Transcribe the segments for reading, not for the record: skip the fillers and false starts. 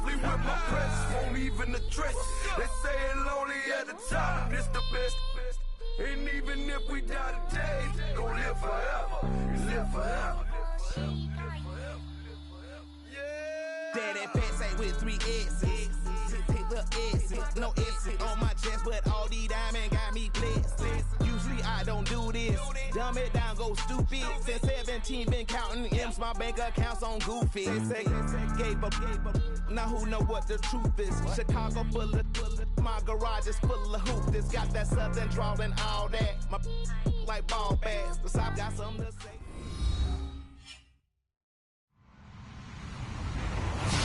Softly with my press, won't even address. They say it lonely at the top, this the best. And even if we die today, gon' live forever, live forever. Daddy pants ain't with 3 S's. Little S's, no S's on my chest, but all these diamonds got me blessed. Usually I don't do this. Dumb it down, go stupid. Since 17, been counting M's, my bank accounts on Goofy. They say gave up. Now who know what the truth is? Chicago full of my garage is full of hoops. It's got that southern drawl and all that. My like ball bags. The South got something to say.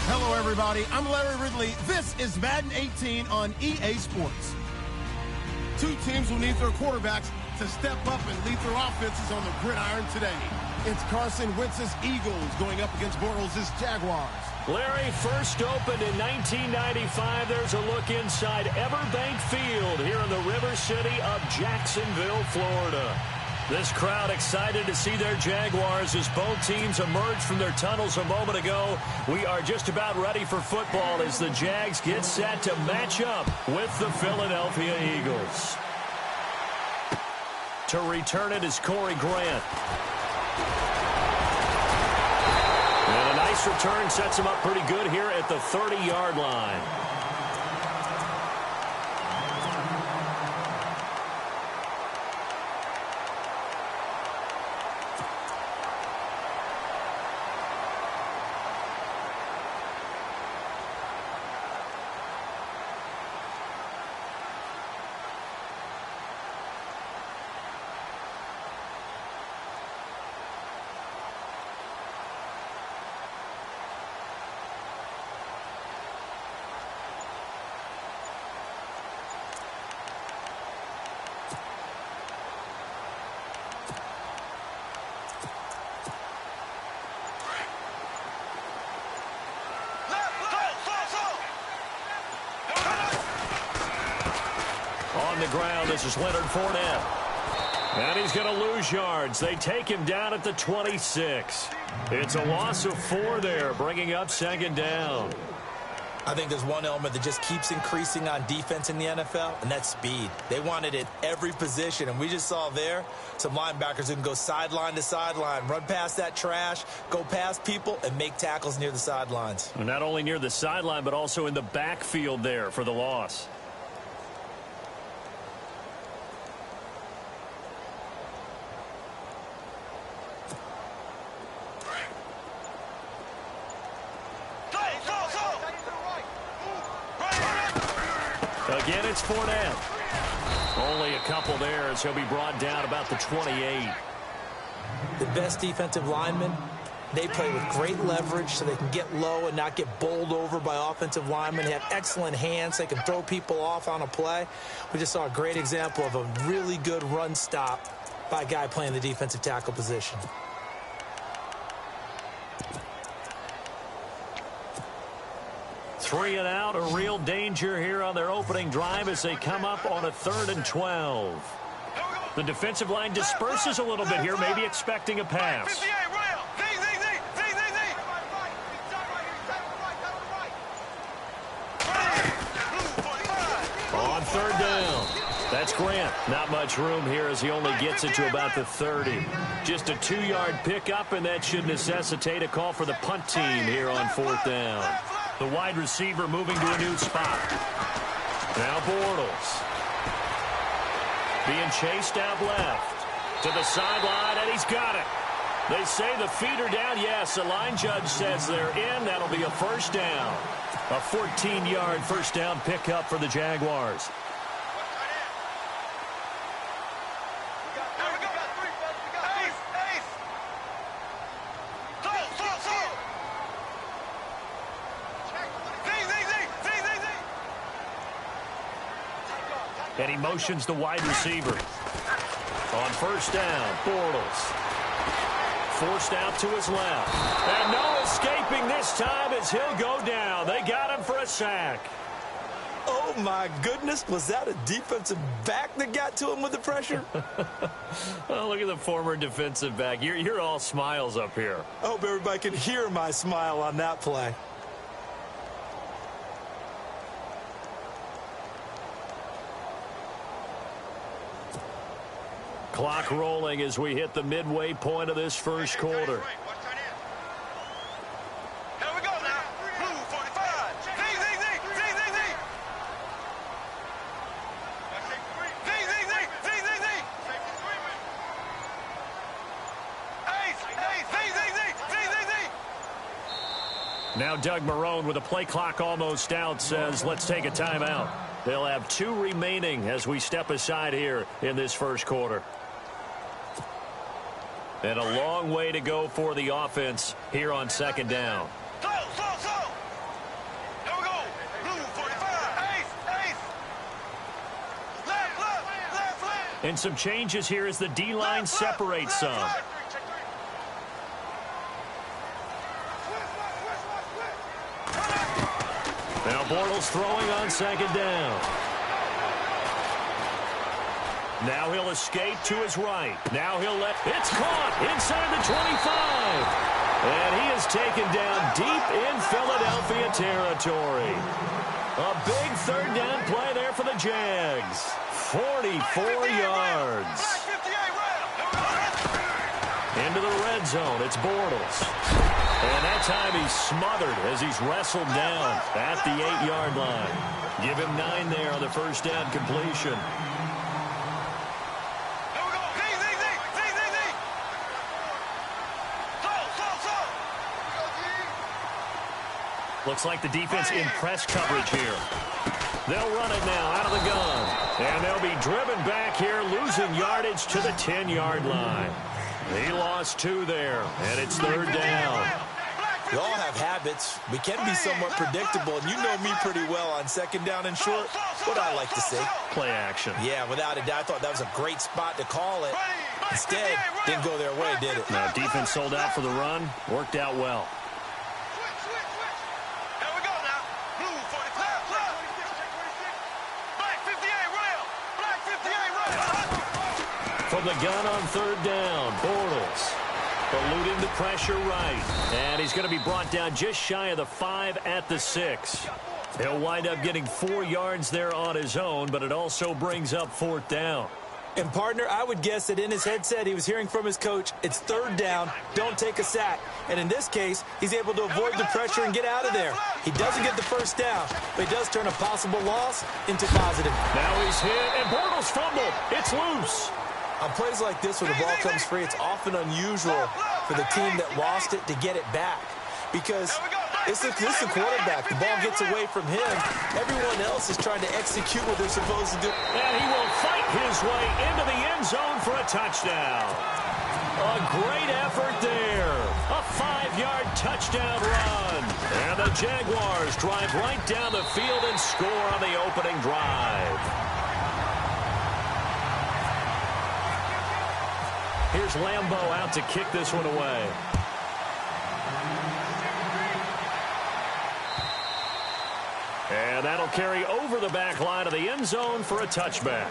Hello, everybody. I'm Larry Ridley. This is Madden 18 on EA Sports. Two teams will need their quarterbacks to step up and lead their offenses on the gridiron today. It's Carson Wentz's Eagles going up against Bortles' Jaguars. Larry, first opened in 1995. There's a look inside Everbank Field here in the River City of Jacksonville, Florida. This crowd excited to see their Jaguars as both teams emerged from their tunnels a moment ago. We are just about ready for football as the Jags get set to match up with the Philadelphia Eagles. To return it is Corey Grant. And a nice return sets him up pretty good here at the 30-yard line. On the ground, this is Leonard Fournette. And he's going to lose yards. They take him down at the 26. It's a loss of 4 there, bringing up second down. I think there's one element that just keeps increasing on defense in the NFL, and that's speed. They want it at every position, and we just saw there some linebackers who can go sideline to sideline, run past that trash, go past people, and make tackles near the sidelines. And not only near the sideline, but also in the backfield there for the loss. Again, it's Fournette. Only a couple there as he'll be brought down about the 28. The best defensive linemen, they play with great leverage so they can get low and not get bowled over by offensive linemen. They have excellent hands. They can throw people off on a play. We just saw a great example of a really good run stop by a guy playing the defensive tackle position. Three and out, a real danger here on their opening drive as they come up on a 3rd and 12. The defensive line disperses a little bit here, maybe expecting a pass. On 3rd down. That's Grant. Not much room here as he only gets it to about the 30. Just a 2-yard pickup, and that should necessitate a call for the punt team here on 4th down. The wide receiver moving to a new spot. Now Bortles. Being chased out left. To the sideline, and he's got it. They say the feet are down. Yes, the line judge says they're in. That'll be a 1st down. A 14-yard 1st down pickup for the Jaguars. And he motions the wide receiver. On 1st down, Bortles. Forced out to his left. And no escaping this time as he'll go down. They got him for a sack. Oh, my goodness. Was that a defensive back that got to him with the pressure? Oh, look at the former defensive back. You're all smiles up here. I hope everybody can hear my smile on that play. Clock rolling as we hit the midway point of this first quarter. Now Doug Marrone, with a play clock almost out, says let's take a timeout. They'll have 2 remaining as we step aside here in this first quarter. And a long way to go for the offense here on second down. Slow. Here we go. Blue 45. Ace. Left. And some changes here as the D-line separates some. Now Bortles throwing on second down. Now he'll escape to his right. Now he'll let... It's caught inside the 25. And he is taken down deep in Philadelphia territory. A big third down play there for the Jags. 44 yards. Into the red zone. It's Bortles. And that time he's smothered as he's wrestled down at the 8-yard line. Give him 9 there on the first down completion. Looks like the defense in press coverage here. They'll run it now out of the gun. And they'll be driven back here, losing yardage to the 10-yard line. He lost 2 there, and it's third down. We all have habits. We can be somewhat predictable, and you know me pretty well on second down and short. What I like to say. Play action. Yeah, without a doubt, I thought that was a great spot to call it. Instead, didn't go their way, did it? Now, defense sold out for the run. Worked out well. Here we go now. Blue 45. Black 58 rail. Black 58 rail. From the gun on third down, Bortles eluding the pressure right. And he's going to be brought down just shy of the 5 at the 6. He'll wind up getting 4 yards there on his own, but it also brings up fourth down. And, partner, I would guess that in his headset he was hearing from his coach, it's third down, don't take a sack. And in this case, he's able to avoid the pressure and get out of there. He doesn't get the first down, but he does turn a possible loss into positive. Now he's hit, and Bortles fumbled. It's loose. On plays like this where the ball comes free, it's often unusual for the team that lost it to get it back. Because it's the quarterback. The ball gets away from him. Everyone else is trying to execute what they're supposed to do. And he will fight his way into the end zone for a touchdown. A great effort there. A 5-yard touchdown run. And the Jaguars drive right down the field and score on the opening drive. Here's Lambeau out to kick this one away. And that'll carry over the back line of the end zone for a touchback.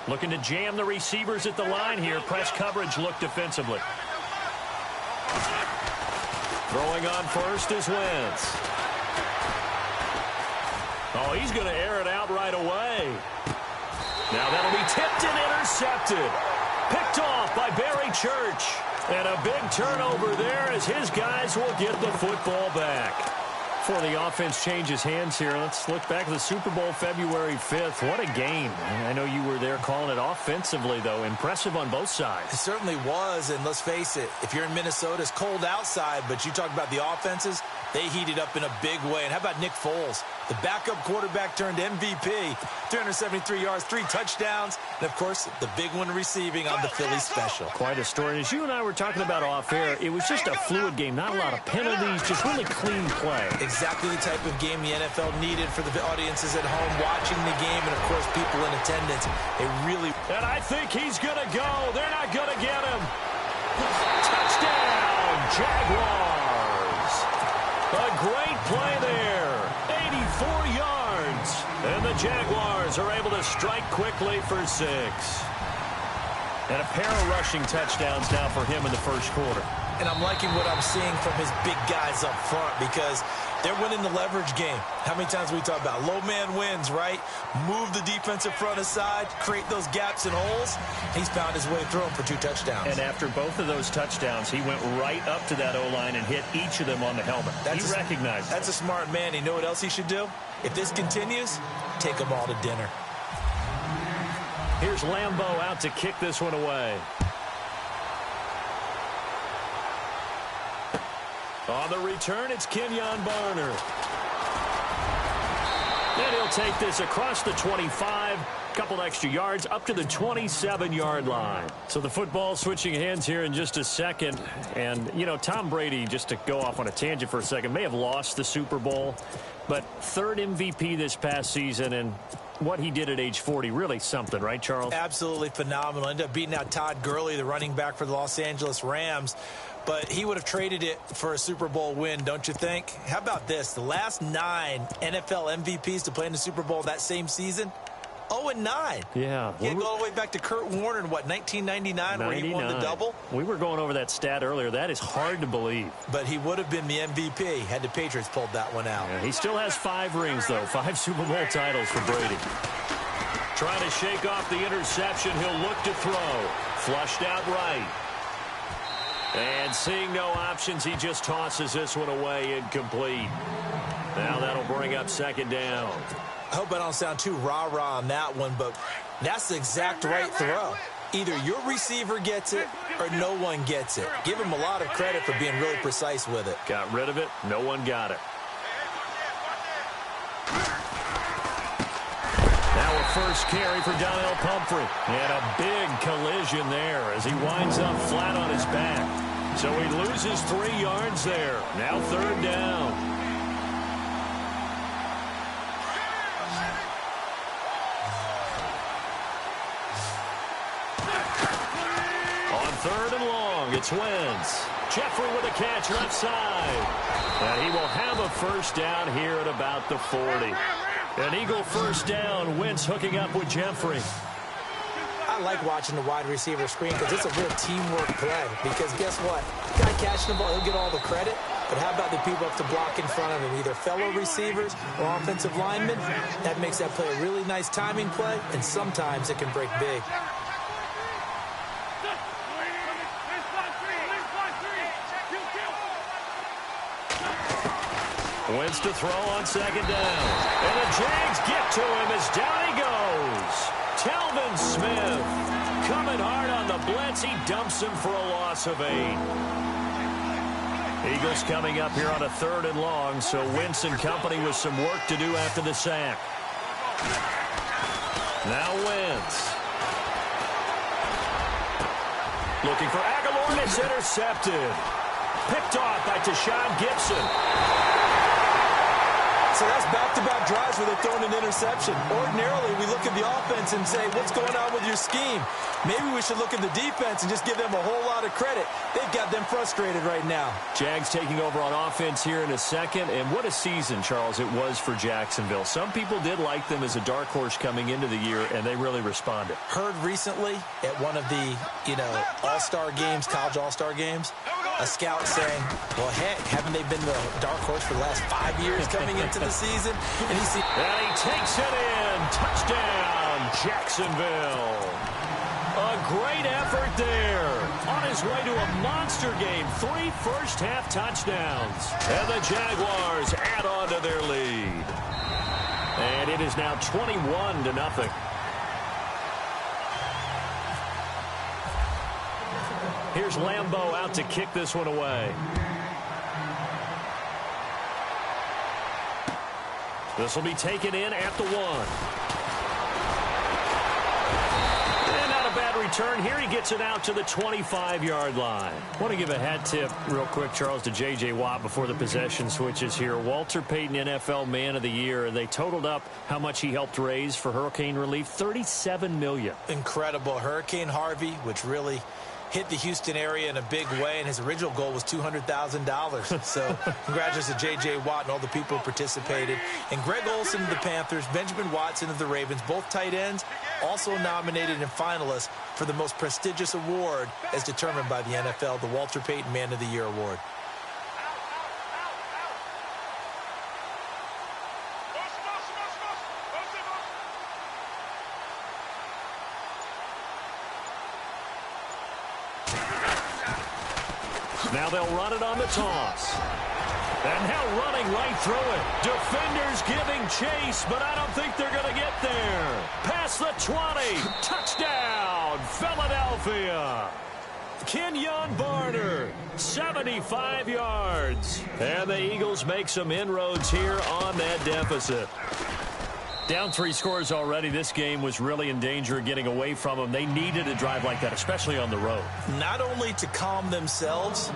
Looking to jam the receivers at the line here. Press coverage look defensively. Throwing on first is Wentz. Oh, he's going to air it out right away. Now that'll be tipped and intercepted. Picked off by Barry Church. And a big turnover there as his guys will get the football back. Before the offense changes hands here, let's look back at the Super Bowl February 5th. What a game. I know you were there calling it offensively, though. Impressive on both sides. It certainly was, and let's face it, if you're in Minnesota, it's cold outside, but you talk about the offenses, they heated up in a big way. And how about Nick Foles? The backup quarterback turned MVP, 373 yards, 3 touchdowns, and, of course, the big one receiving on the Philly special. Quite a story. And as you and I were talking about off air, it was just a fluid game, not a lot of penalties, just really clean play. Exactly the type of game the NFL needed for the audiences at home watching the game and, of course, people in attendance. They really... And I think he's going to go. They're not going to get him. Touchdown, Jaguars. A great play there. 84 yards. And the Jaguars are able to strike quickly for 6. And a pair of rushing touchdowns now for him in the first quarter. And I'm liking what I'm seeing from his big guys up front because they're winning the leverage game. How many times we talk about low man wins, right? Move the defensive front aside, create those gaps and holes. He's found his way through them for 2 touchdowns. And after both of those touchdowns, he went right up to that O-line and hit each of them on the helmet. He recognized That's a smart man. You know what else he should do? If this continues, take them all to dinner. Here's Lambeau out to kick this one away. On the return, it's Kenyon Barner. And he'll take this across the 25, couple extra yards, up to the 27-yard line. So the football switching hands here in just a second. And, you know, Tom Brady, just to go off on a tangent for a second, may have lost the Super Bowl, but 3rd MVP this past season, and what he did at age 40, really something, right, Charles? Absolutely phenomenal. Ended up beating out Todd Gurley, the running back for the Los Angeles Rams. But he would have traded it for a Super Bowl win, don't you think? How about this? The last 9 NFL MVPs to play in the Super Bowl that same season, 0-9. Yeah. You go all the way back to Kurt Warner in, what, 1999 where he won the double? We were going over that stat earlier. That is hard to believe. But he would have been the MVP had the Patriots pulled that one out. Yeah, he still has 5 rings, though. 5 Super Bowl titles for Brady. Trying to shake off the interception. He'll look to throw. Flushed out right. And seeing no options, he just tosses this one away incomplete. Now that'll bring up 2nd down. I hope I don't sound too rah-rah on that one, but that's the exact right throw. Either your receiver gets it or no one gets it. Give him a lot of credit for being really precise with it. Got rid of it. No one got it. Now a first carry for Donnell Pumphrey. And a big collision there as he winds up flat on his back. So he loses 3 yards there. Now 3rd down. On 3rd and long, it's Wentz. Jeffrey with a catch left side. And he will have a first down here at about the 40. An Eagle first down. Wentz hooking up with Jeffrey. I like watching the wide receiver screen because it's a real teamwork play. Because guess what? The guy catching the ball, he'll get all the credit. But how about the people up to block in front of him, either fellow receivers or offensive linemen? That makes that play a really nice timing play, and sometimes it can break big. Wentz to throw on 2nd down. And the Jags get to him as down he goes. Telvin Smith coming hard on the blitz. He dumps him for a loss of 8. Eagles coming up here on a 3rd and long, so Wentz and company with some work to do after the sack. Now Wentz. Looking for Aguilar, and it's intercepted. Picked off by Tashawn Gibson. So that's back-to-back drives where they're throwing an interception. Ordinarily, we look at the offense and say, what's going on with your scheme? Maybe we should look at the defense and just give them a whole lot of credit. They've got them frustrated right now. Jags taking over on offense here in a second. And what a season, Charles, it was for Jacksonville. Some people did like them as a dark horse coming into the year, and they really responded. Heard recently at one of the, all-star games, college all-star games, a scout saying, well, heck, haven't they been the dark horse for the last 5 years coming into the season? And he takes it in. Touchdown, Jacksonville. A great effort there. On his way to a monster game. 3 first-half touchdowns. And the Jaguars add on to their lead. And it is now 21-0. Here's Lambeau out to kick this one away. This will be taken in at the 1. And not a bad return here. He gets it out to the 25-yard line. I want to give a hat tip real quick, Charles, to J.J. Watt before the possession switches here. Walter Payton, NFL Man of the Year. They totaled up how much he helped raise for hurricane relief, $37 million. Incredible. Hurricane Harvey, which really hit the Houston area in a big way, and his original goal was $200,000. So congratulations to J.J. Watt and all the people who participated. And Greg Olsen of the Panthers, Benjamin Watson of the Ravens, both tight ends, also nominated and finalists for the most prestigious award as determined by the NFL, the Walter Payton Man of the Year Award. Now they'll run it on the toss. And now running right through it. Defenders giving chase, but I don't think they're going to get there. Past the 20. Touchdown, Philadelphia. Kenyon Barner, 75 yards. And the Eagles make some inroads here on that deficit. Down 3 scores already. This game was really in danger of getting away from them. They needed a drive like that, especially on the road. Not only to calm themselves,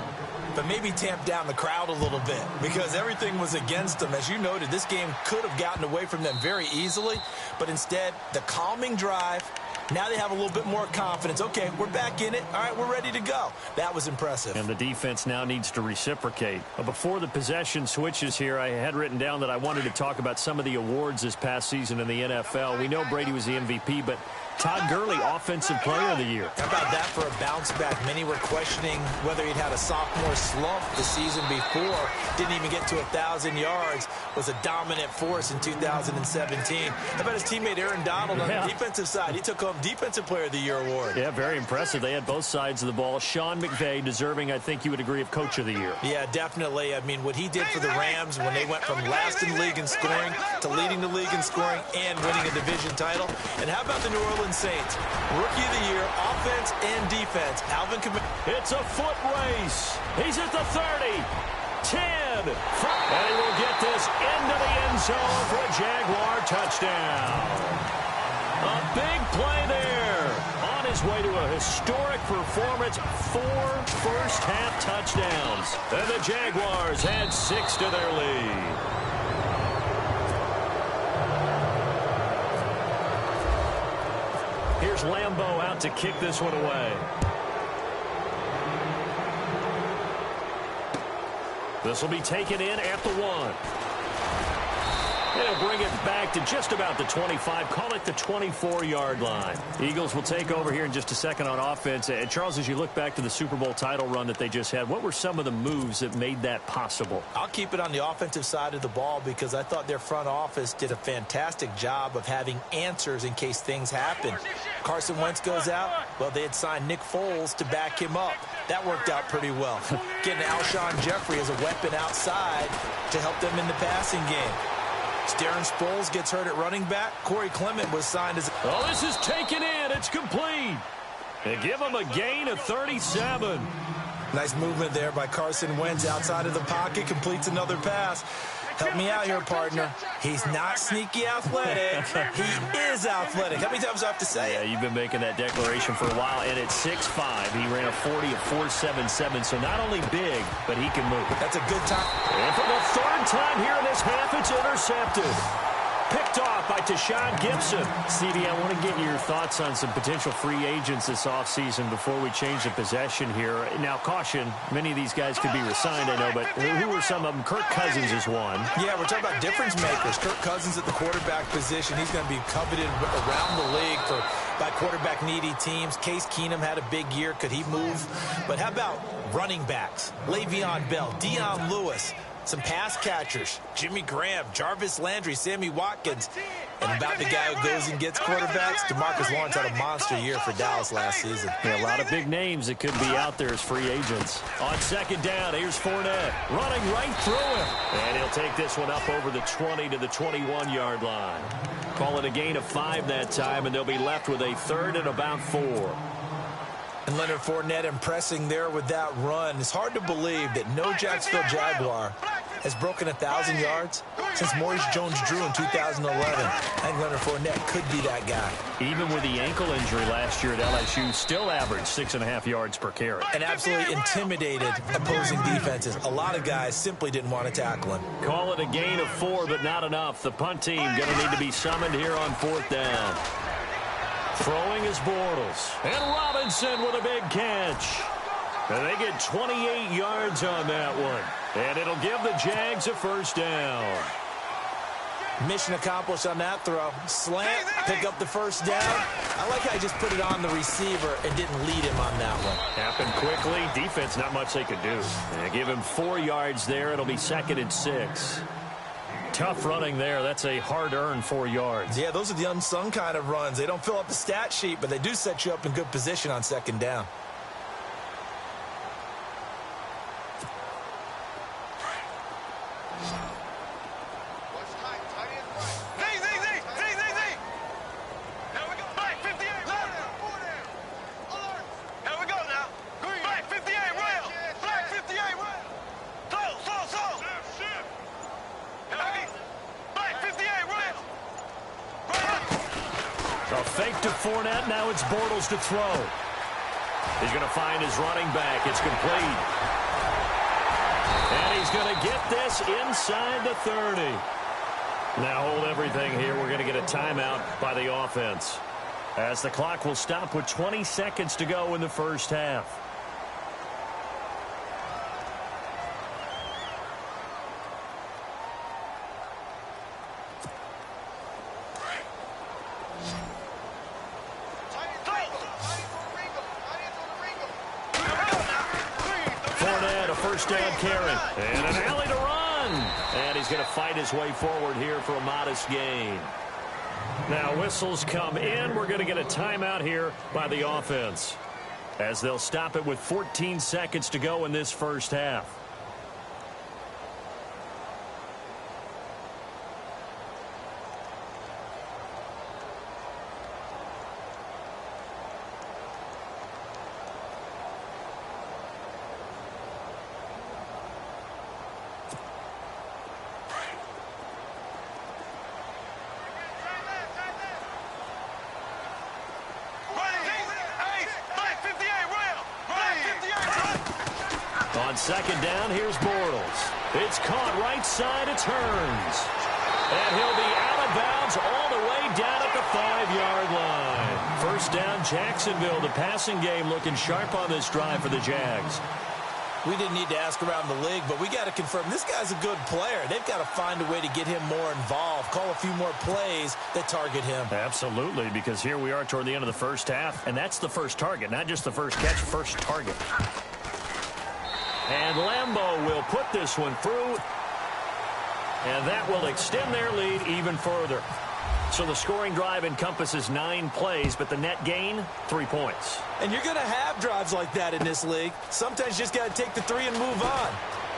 but maybe tamp down the crowd a little bit, because everything was against them. As you noted, this game could have gotten away from them very easily, but instead, the calming drive, now they have a little bit more confidence. Okay, we're back in it. All right, we're ready to go. That was impressive. And the defense now needs to reciprocate. Before the possession switches here, I had written down that I wanted to talk about some of the awards this past season in the NFL. We know Brady was the MVP, but Todd Gurley, Offensive Player of the Year. How about that for a bounce back? Many were questioning whether he'd had a sophomore slump the season before. Didn't even get to 1,000 yards. Was a dominant force in 2017. How about his teammate Aaron Donald on the defensive side? He took home Defensive Player of the Year award. Yeah, very impressive. They had both sides of the ball. Sean McVay deserving, I think you would agree, of Coach of the Year. Yeah, definitely. I mean, what he did for the Rams when they went from last in the league in scoring to leading the league in scoring and winning a division title. And how about the New Orleans Saints? Rookie of the Year, offense and defense. Alvin Kamara. It's a foot race. He's at the 30. 10. And he will get this into the end zone for a Jaguar touchdown. A big play there. On his way to a historic performance. 4 first-half touchdowns. And the Jaguars add 6 to their lead. Here's Lambeau out to kick this one away. This will be taken in at the 1. They'll bring it back to just about the 25. Call it the 24-yard line. Eagles will take over here in just a second on offense. And Charles, as you look back to the Super Bowl title run that they just had, what were some of the moves that made that possible? I'll keep it on the offensive side of the ball because I thought their front office did a fantastic job of having answers in case things happen. Carson Wentz goes out. Well, they had signed Nick Foles to back him up. That worked out pretty well. Getting Alshon Jeffrey as a weapon outside to help them in the passing game. Darren Sproles gets hurt at running back. Corey Clement was signed as... Oh, this is taken in. It's complete. They give him a gain of 37. Nice movement there by Carson Wentz outside of the pocket. Completes another pass. Help me out here, partner. He's not sneaky athletic. He is athletic. How many times do I have to say it? Yeah, you've been making that declaration for a while. And at 6'5", he ran a 40 of 4.77. So not only big, but he can move. That's a good time. And for the 3rd time here in this half, it's intercepted. Picked off by Tashawn Gibson. CD, I want to get your thoughts on some potential free agents this offseason before we change the possession here. Now, caution, many of these guys could be resigned, I know, but who are some of them? Kirk Cousins is one. Yeah, we're talking about difference makers. Kirk Cousins at the quarterback position. He's going to be coveted around the league by quarterback-needy teams. Case Keenum had a big year. Could he move? But how about running backs? Le'Veon Bell, Dion Lewis. Some pass catchers, Jimmy Graham, Jarvis Landry, Sammy Watkins. And about the guy who goes and gets quarterbacks, DeMarcus Lawrence had a monster year for Dallas last season. Yeah, a lot of big names that could be out there as free agents. On 2nd down, here's Fournette running right through him. And he'll take this one up over the 20 to the 21-yard line. Call it a gain of 5 that time, and they'll be left with a 3rd and about 4. And Leonard Fournette impressing there with that run. It's hard to believe that no Jacksonville Jaguar has broken 1,000 yards since Maurice Jones-Drew in 2011. I think Leonard Fournette could be that guy. Even with the ankle injury last year at LSU, still averaged 6.5 yards per carry. And absolutely intimidated opposing defenses. A lot of guys simply didn't want to tackle him. Call it a gain of 4, but not enough. The punt team going to need to be summoned here on 4th down. Throwing is Bortles. And Robinson with a big catch. And they get 28 yards on that one. And it'll give the Jags a first down. Mission accomplished on that throw. Slant, pick up the first down. I like how he just put it on the receiver and didn't lead him on that one. Happened quickly. Defense, not much they could do. And give him 4 yards there. It'll be 2nd and 6. Tough running there. That's a hard-earned 4 yards. Yeah, those are the unsung kind of runs. They don't fill up the stat sheet, but they do set you up in good position on 2nd down. Fake to Fournette. Now it's Bortles to throw. He's going to find his running back. It's complete. And he's going to get this inside the 30. Now hold everything here. We're going to get a timeout by the offense, as the clock will stop with 20 seconds to go in the first half. First down carry. And an alley to run. And he's going to fight his way forward here for a modest gain. Now whistles come in. We're going to get a timeout here by the offense, as they'll stop it with 14 seconds to go in this first half. On 2nd down, here's Bortles. It's caught right side. It turns. And he'll be out of bounds all the way down at the 5-yard line. First down, Jacksonville. The passing game looking sharp on this drive for the Jags. We didn't need to ask around the league, but we got to confirm this guy's a good player. They've got to find a way to get him more involved, call a few more plays that target him. Absolutely, because here we are toward the end of the first half, and that's the first target, not just the first catch, first target. And Lambeau will put this one through, and that will extend their lead even further. So the scoring drive encompasses 9 plays, but the net gain, 3 points. And you're going to have drives like that in this league. Sometimes you just got to take the 3 and move on.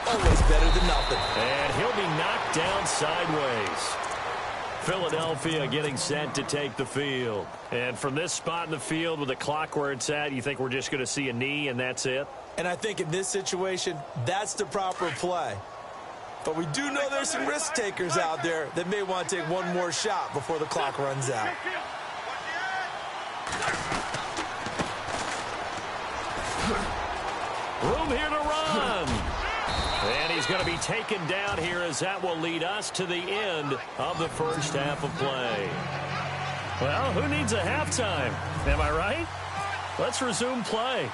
Always better than nothing. And he'll be knocked down sideways. Philadelphia getting set to take the field. And from this spot in the field with the clock where it's at, you think we're just going to see a knee and that's it? And I think in this situation, that's the proper play. But we do know there's some risk takers out there that may want to take one more shot before the clock runs out. Room here to run. And he's going to be taken down here, as that will lead us to the end of the first half of play. Well, who needs a halftime? Am I right? Let's resume play.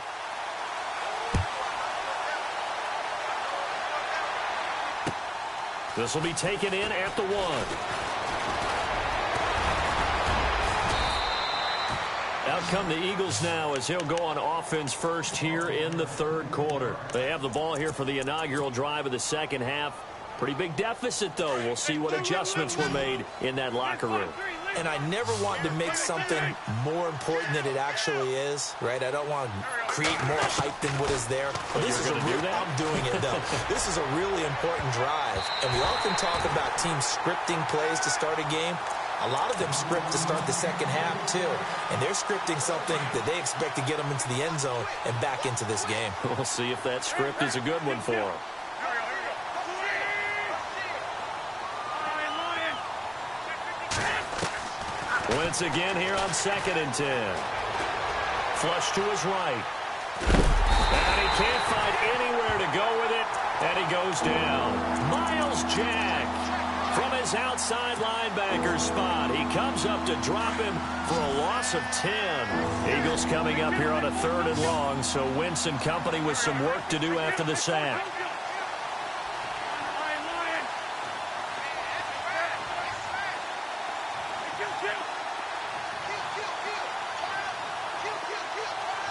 This will be taken in at the 1. Out come the Eagles now, as he'll go on offense first here in the 3rd quarter. They have the ball here for the inaugural drive of the second half. Pretty big deficit, though. We'll see what adjustments were made in that locker room. And I never want to make something more important than it actually is, right? I don't want to create more hype than what is there. But this is I'm doing it, though. This is a really important drive. And we often talk about teams scripting plays to start a game. A lot of them script to start the second half, too. And they're scripting something that they expect to get them into the end zone and back into this game. We'll see if that script is a good one for them. Once again here on 2nd and 10. Flush to his right. And he can't find anywhere to go with it. And he goes down. Myles Jack from his his outside linebacker spot. He comes up to drop him for a loss of 10. Eagles coming up here on a 3rd and long, so Wentz and company with some work to do after the sack.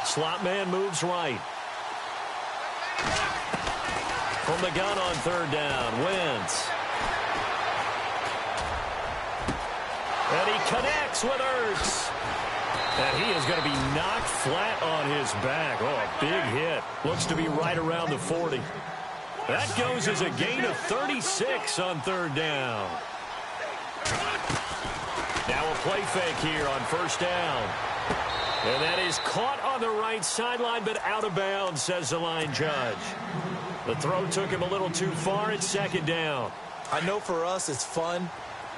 Slot man moves right. From the gun on 3rd down, Wentz. And he connects with Ertz. And he is going to be knocked flat on his back. Oh, a big hit. Looks to be right around the 40. That goes as a gain of 36 on 3rd down. Now a play fake here on 1st down. And that is caught on the right sideline, but out of bounds, says the line judge. The throw took him a little too far at 2nd down. I know for us it's fun,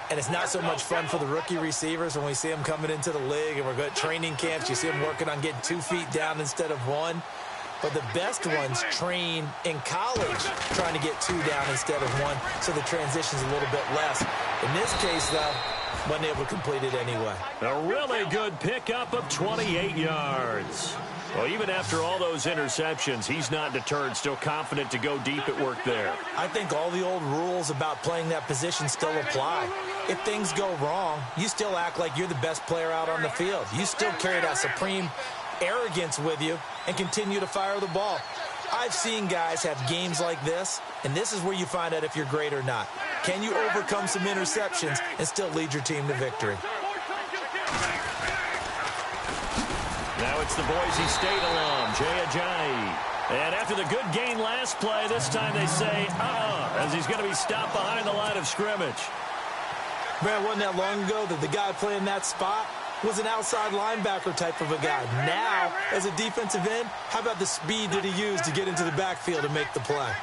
and it's not so much fun for the rookie receivers when we see them coming into the league and we're good training camps. You see them working on getting 2 feet down instead of 1. But the best ones train in college trying to get 2 down instead of 1, so the transition's a little bit less. In this case, though, wasn't able to complete it anyway. A really good pickup of 28 yards. Well, even after all those interceptions, he's not deterred, still confident to go deep at work there. I think all the old rules about playing that position still apply. If things go wrong, you still act like you're the best player out on the field. You still carry that supreme arrogance with you and continue to fire the ball. I've seen guys have games like this, and this is where you find out if you're great or not. Can you overcome some interceptions and still lead your team to victory? Now it's the Boise State alum, Jay Ajayi. And after the good gain last play, this time they say, as he's going to be stopped behind the line of scrimmage. Man, wasn't that long ago that the guy playing that spot was an outside linebacker type of a guy. Now, as a defensive end, how about the speed that he used to get into the backfield and make the play?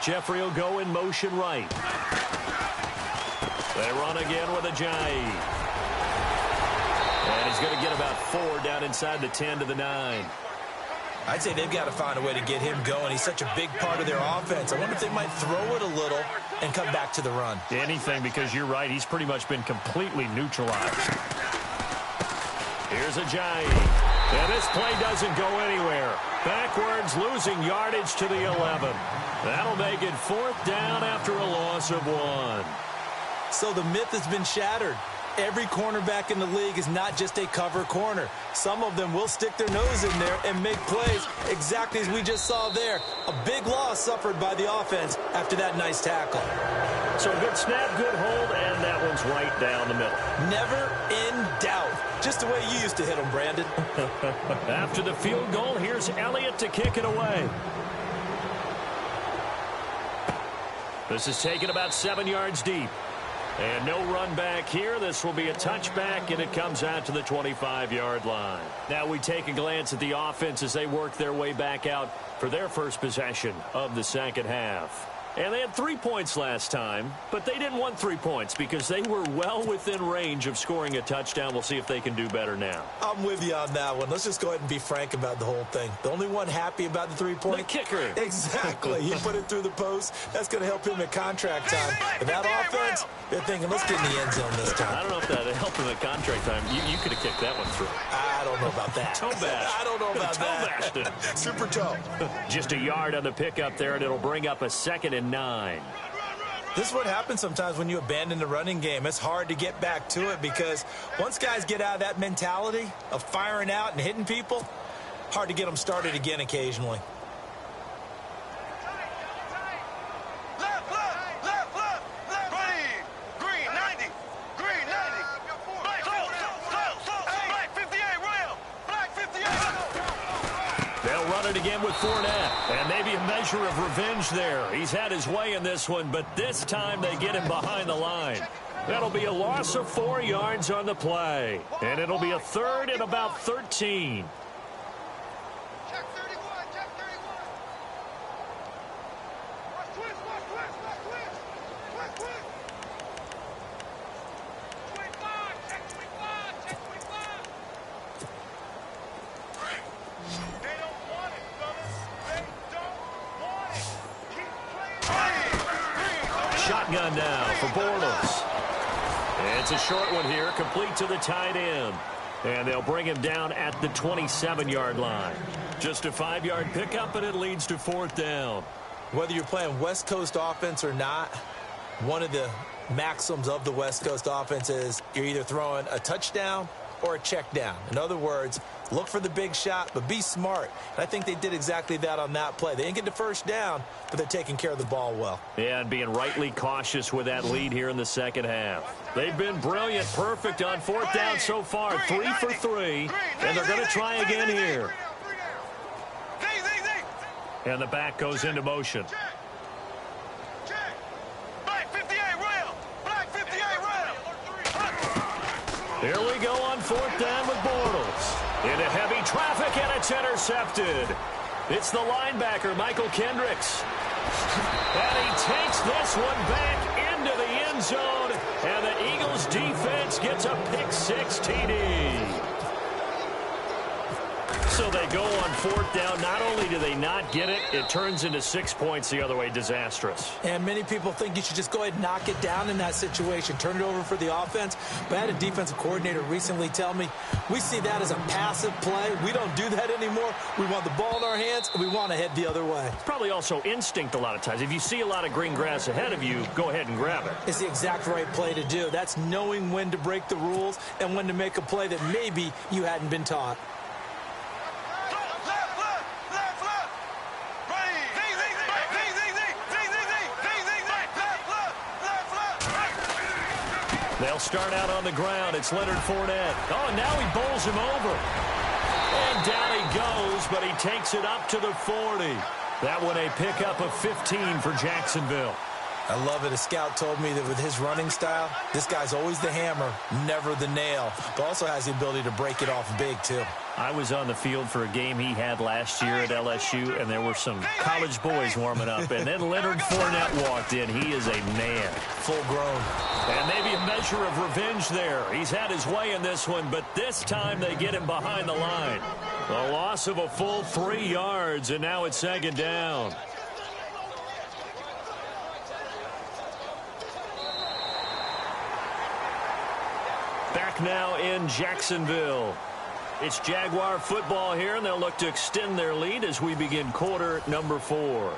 Jeffrey will go in motion right. They run again with Ajayi. And he's going to get about 4 down inside the 10 to the 9. I'd say they've got to find a way to get him going. He's such a big part of their offense. I wonder if they might throw it a little and come back to the run. Anything, because you're right. He's pretty much been completely neutralized. Here's Ajayi. And this play doesn't go anywhere. Backwards, losing yardage to the 11. That'll make it 4th down after a loss of 1. So the myth has been shattered. Every cornerback in the league is not just a cover corner. Some of them will stick their nose in there and make plays exactly as we just saw there. A big loss suffered by the offense after that nice tackle. So good snap, good hold, and that one's right down the middle. Never in doubt. Just the way you used to hit them, Brandon. After the field goal, here's Elliott to kick it away. This is taken about 7 yards deep. And no run back here. This will be a touchback, and it comes out to the 25-yard line. Now we take a glance at the offense as they work their way back out for their first possession of the second half. And they had 3 points last time, but they didn't want 3 points because they were well within range of scoring a touchdown. We'll see if they can do better now. I'm with you on that one. Let's just go ahead and be frank about the whole thing. The only one happy about the 3-point? The kicker. Exactly. He put it through the post. That's going to help him at contract time. But that offense, they're thinking, let's get in the end zone this time. I don't know if that helped him at contract time. You could have kicked that one through. I don't know about that. Toe bash. I don't know about that. Toe bashed it. Super toe. Just a yard on the pickup there, and it'll bring up a 2nd and 9. This is what happens sometimes when you abandon the running game. It's hard to get back to it because once guys get out of that mentality of firing out and hitting people, hard to get them started again occasionally. Again with Fournette, and maybe a measure of revenge there. He's had his way in this one, but this time they get him behind the line. That'll be a loss of 4 yards on the play, and it'll be a 3rd and about 13. Check 31, check 31. Watch twist, watch twist, watch twist. Watch twist. 25, check 25, check 25. They don't want it, fellas. They don't want it. Keep playing. Shotgun now for Bortles. It's a short one here, complete to the tight end. And they'll bring him down at the 27-yard line. Just a 5-yard pickup, and it leads to 4th down. Whether you're playing West Coast offense or not, one of the maxims of the West Coast offense is you're either throwing a touchdown or a check down. In other words, look for the big shot, but be smart. And I think they did exactly that on that play. They didn't get the first down, but they're taking care of the ball well. Yeah, and being rightly cautious with that lead here in the second half. They've been brilliant, perfect on 4th down so far, 3 for 3, and they're going to try again here. And the back goes into motion. Here we go on 4th down with Bortles. Into heavy traffic, and it's intercepted. It's the linebacker, Michael Kendricks. And he takes this one back into the end zone, and the Eagles defense gets a pick-6 TD. So they go on 4th down. Not only do they not get it, it turns into 6 points the other way. Disastrous. And many people think you should just go ahead and knock it down in that situation. Turn it over for the offense. But I had a defensive coordinator recently tell me, we see that as a passive play. We don't do that anymore. We want the ball in our hands, and we want to head the other way. It's probably also instinct a lot of times. If you see a lot of green grass ahead of you, go ahead and grab it. It's the exact right play to do. That's knowing when to break the rules and when to make a play that maybe you hadn't been taught. They'll start out on the ground. It's Leonard Fournette. Oh, and now he bowls him over. And down he goes, but he takes it up to the 40. That one a pickup of 15 for Jacksonville. I love it. A scout told me that with his running style, this guy's always the hammer, never the nail, but also has the ability to break it off big, too. I was on the field for a game he had last year at LSU, and there were some college boys warming up, and then Leonard Fournette walked in. He is a man. Full grown. And maybe a measure of revenge there. He's had his way in this one, but this time they get him behind the line. A loss of a full 3 yards, and now it's 2nd down. Back now in Jacksonville. It's Jaguar football here, and they'll look to extend their lead as we begin quarter number 4.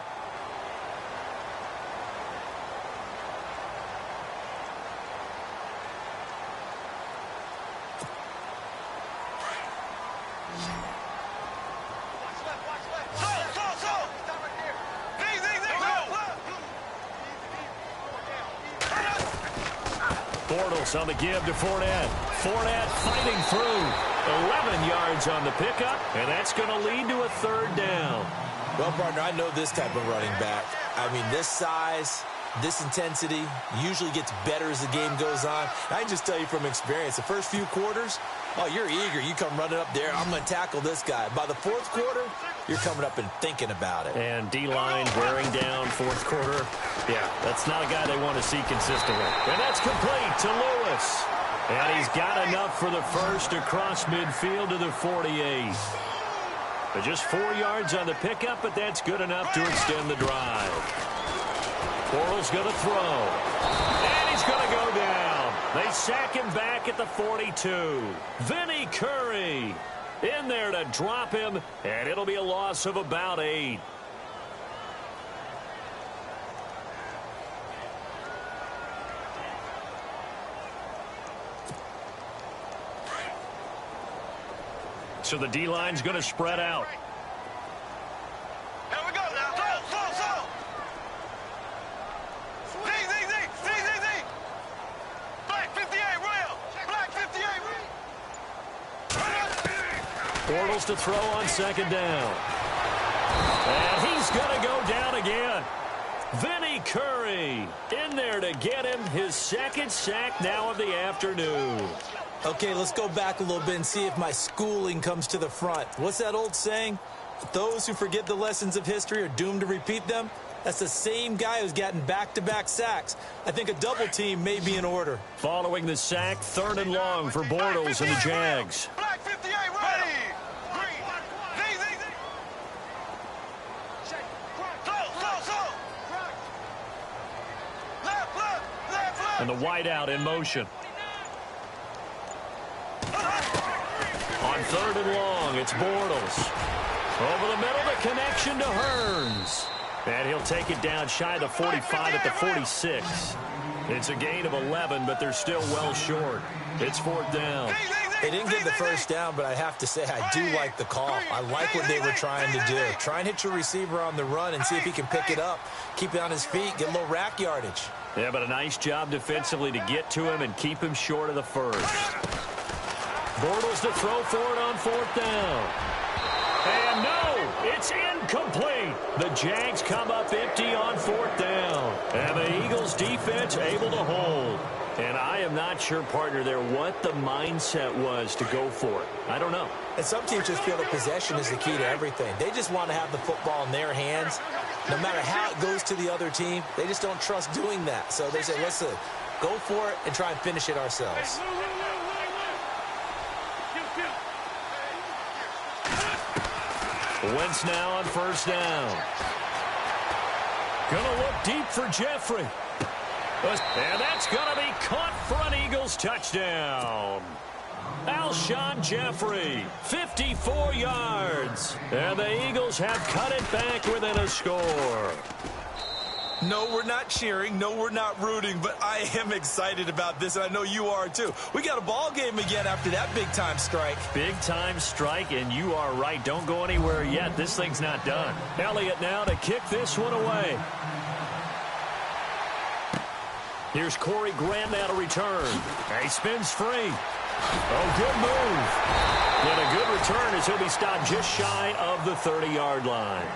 Bortles on the give to Fournette. Fournette fighting through. 11 yards on the pickup, and that's going to lead to a 3rd down. Well, partner, I know this type of running back. I mean, this size, this intensity usually gets better as the game goes on. I can just tell you from experience, the first few quarters, oh, you're eager. You come running up there. I'm going to tackle this guy. By the 4th quarter, you're coming up and thinking about it. And D-line wearing down 4th quarter. Yeah, that's not a guy they want to see consistently. And that's complete to Lewis. And he's got enough for the first across midfield to the 48. But just 4 yards on the pickup, but that's good enough to extend the drive. Bortles going to throw. And he's going to go down. They sack him back at the 42. Vinny Curry in there to drop him, and it'll be a loss of about 8. So the D-line's going to spread out. Here we go now. Slow. Z. Black 58, real. Black 58, real. Bortles to throw on 2nd down. And he's going to go down again. Vinny Curry in there to get him his 2nd sack now of the afternoon. Okay, let's go back a little bit and see if my schooling comes to the front. What's that old saying? Those who forget the lessons of history are doomed to repeat them. That's the same guy who's gotten back-to-back sacks. I think a double team may be in order. Following the sack, 3rd and long for Bortles and the Jags. Black 58, ready. And the wideout in motion. 3rd and long. It's Bortles. Over the middle, the connection to Hearns. And he'll take it down shy of the 45 at the 46. It's a gain of 11, but they're still well short. It's 4th down. They didn't get the first down, but I have to say I do like the call. I like what they were trying to do. Try and hit your receiver on the run and see if he can pick it up, keep it on his feet, get a little rack yardage. Yeah, but a nice job defensively to get to him and keep him short of the first. Bortles to throw for it on 4th down. And no, it's incomplete. The Jags come up empty on 4th down. And the Eagles defense able to hold. And I am not sure, partner, there what the mindset was to go for it. I don't know. And some teams just feel that possession is the key to everything. They just want to have the football in their hands. No matter how it goes to the other team, they just don't trust doing that. So they say, listen, go for it and try and finish it ourselves. Wentz now on 1st down. Gonna look deep for Jeffrey. And that's going to be caught for an Eagles touchdown. Alshon Jeffrey, 54 yards. And the Eagles have cut it back within a score. No, we're not cheering. No, we're not rooting. But I am excited about this, and I know you are too. We got a ball game again after that big-time strike. Big-time strike, and you are right. Don't go anywhere yet. This thing's not done. Elliott now to kick this one away. Here's Corey Graham now to return. He spins free. Oh, good move. And a good return as he'll be stopped just shy of the 30-yard line.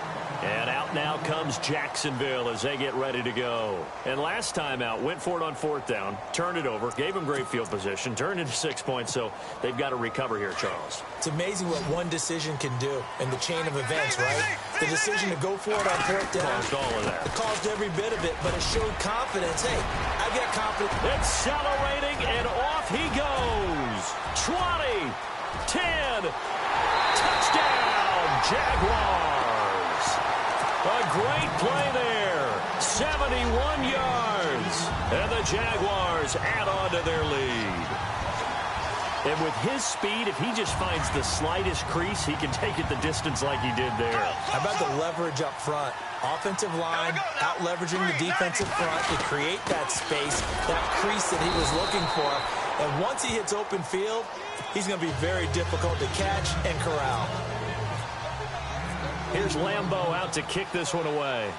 And out now comes Jacksonville as they get ready to go. And last time out, went for it on 4th down, turned it over, gave him great field position, turned into 6 points, so they've got to recover here, Charles. It's amazing what one decision can do in the chain of events, right? The decision to go for it on 4th down. Caused all of that. It caused every bit of it, but it showed confidence. Hey, I've got confidence. Accelerating, and off he goes. 20, 10, touchdown, Jaguars. A great play there. 71 yards. And the Jaguars add on to their lead. And with his speed, if he just finds the slightest crease, he can take it the distance like he did there. How about the leverage up front? Offensive line, out leveraging the defensive front to create that space, that crease that he was looking for. And once he hits open field, he's going to be very difficult to catch and corral. Here's Lambeau out to kick this one away.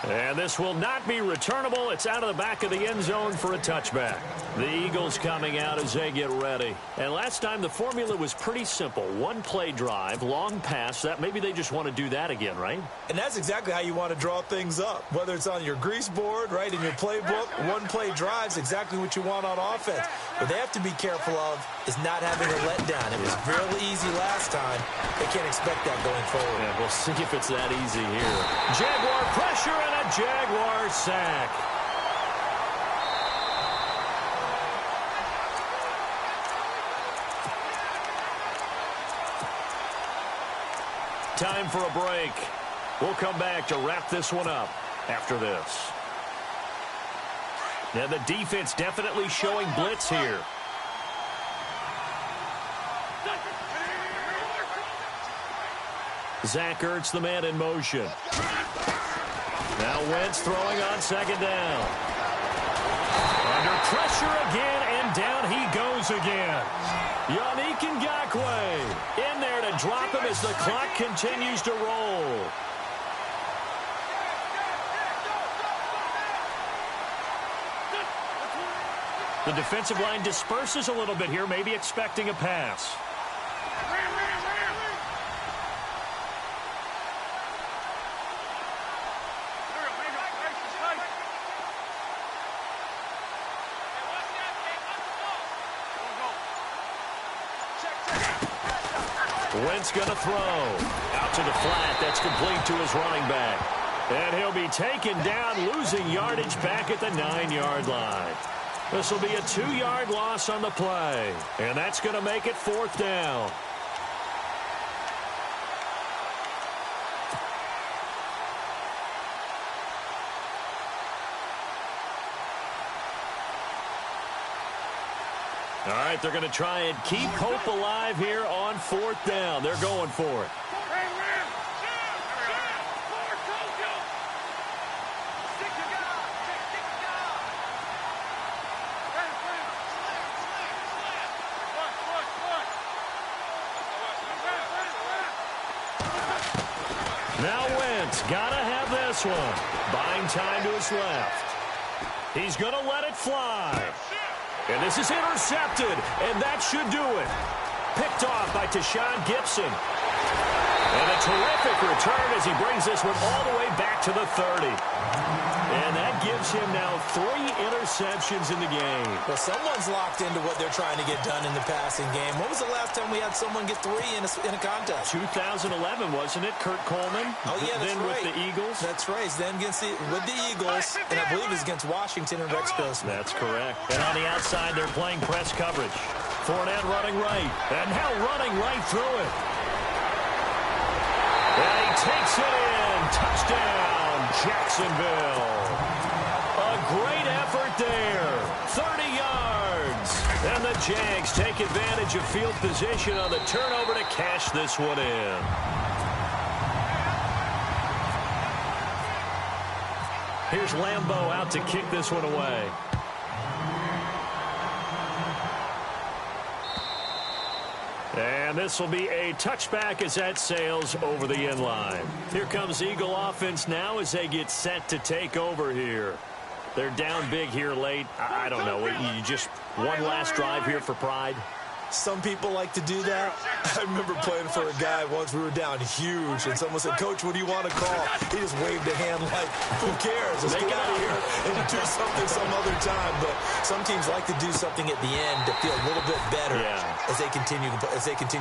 And this will not be returnable. It's out of the back of the end zone for a touchback. The Eagles coming out as they get ready. And last time the formula was pretty simple. One play drive, long pass. That maybe they just want to do that again, right? And that's exactly how you want to draw things up. Whether it's on your grease board, right, in your playbook, one play drive's exactly what you want on offense. What they have to be careful of is not having a letdown. It was fairly easy last time. They can't expect that going forward. Yeah, we'll see if it's that easy here. Jaguar pressure and a Jaguar sack. Time for a break. We'll come back to wrap this one up after this. Now the defense definitely showing blitz here. Zach Ertz, the man in motion. Now Wentz throwing on 2nd down. Under pressure again, and down he goes again. Yannick Ngakoue in there to drop him as the clock continues to roll. The defensive line disperses a little bit here, maybe expecting a pass. Wentz going to throw. Out to the flat. That's complete to his running back. And he'll be taken down, losing yardage back at the 9-yard line. This will be a 2-yard loss on the play. And that's going to make it 4th down. All right, they're going to try and keep hope alive here on 4th down. They're going for it. Now Wentz, gotta have this one. Buying time to his left. He's gonna let it fly. And this is intercepted, and that should do it. Picked off by Tashawn Gibson. And a terrific return as he brings this one all the way back to the 30. And that gives him now 3 interceptions in the game. Well, someone's locked into what they're trying to get done in the passing game. When was the last time we had someone get 3 in a contest? 2011, wasn't it? Kurt Coleman? Oh, yeah, that's then right. With the Eagles? That's right. Then with the Eagles, and I believe it's against Washington and Rex Grossman. That's correct. And on the outside, they're playing press coverage. Fournette running right. And now running right through it. And he takes it in. Touchdown, Jacksonville. A great effort there. 30 yards. And the Jags take advantage of field position on the turnover to cash this one in. Here's Lambeau out to kick this one away. And this will be a touchback as that sails over the end line. Here comes Eagle offense now as they get set to take over here. They're down big here late. I don't know. You just one last drive here for pride. Some people like to do that. I remember playing for a guy once. We were down huge, and someone said, "Coach, what do you want to call?" He just waved a hand like, "Who cares? Let's get out of here and do something some other time." But some teams like to do something at the end to feel a little bit better as they continue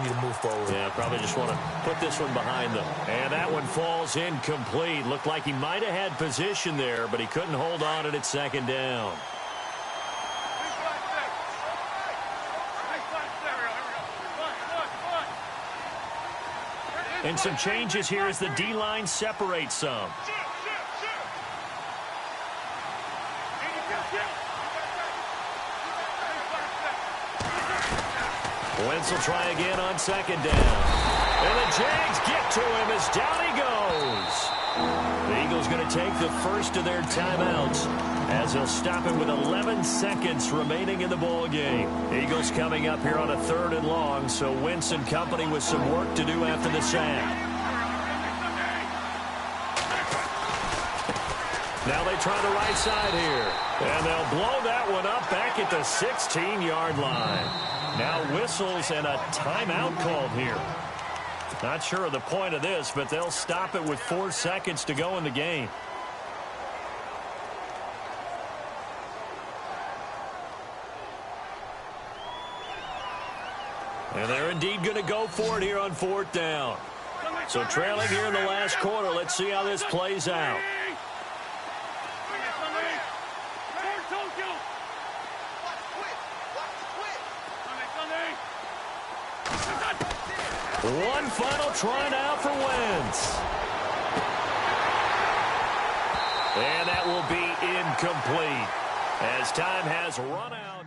to move forward. Yeah, probably just want to put this one behind them. And that one falls incomplete. Looked like he might have had position there, but he couldn't hold on at 2nd down. And some changes here as the D-line separates some. Wentz will try again on 2nd down. And the Jags get to him as down he goes. The Eagles going to take the first of their timeouts as they'll stop it with 11 seconds remaining in the ball game. Eagles coming up here on a 3rd and long, so Wentz and company with some work to do after the sack. Now they try the right side here, and they'll blow that one up back at the 16-yard line. Now whistles and a timeout called here. Not sure of the point of this, but they'll stop it with 4 seconds to go in the game. And they're indeed going to go for it here on 4th down. So trailing here in the last quarter, let's see how this plays out. One final try now for Wentz. And that will be incomplete as time has run out.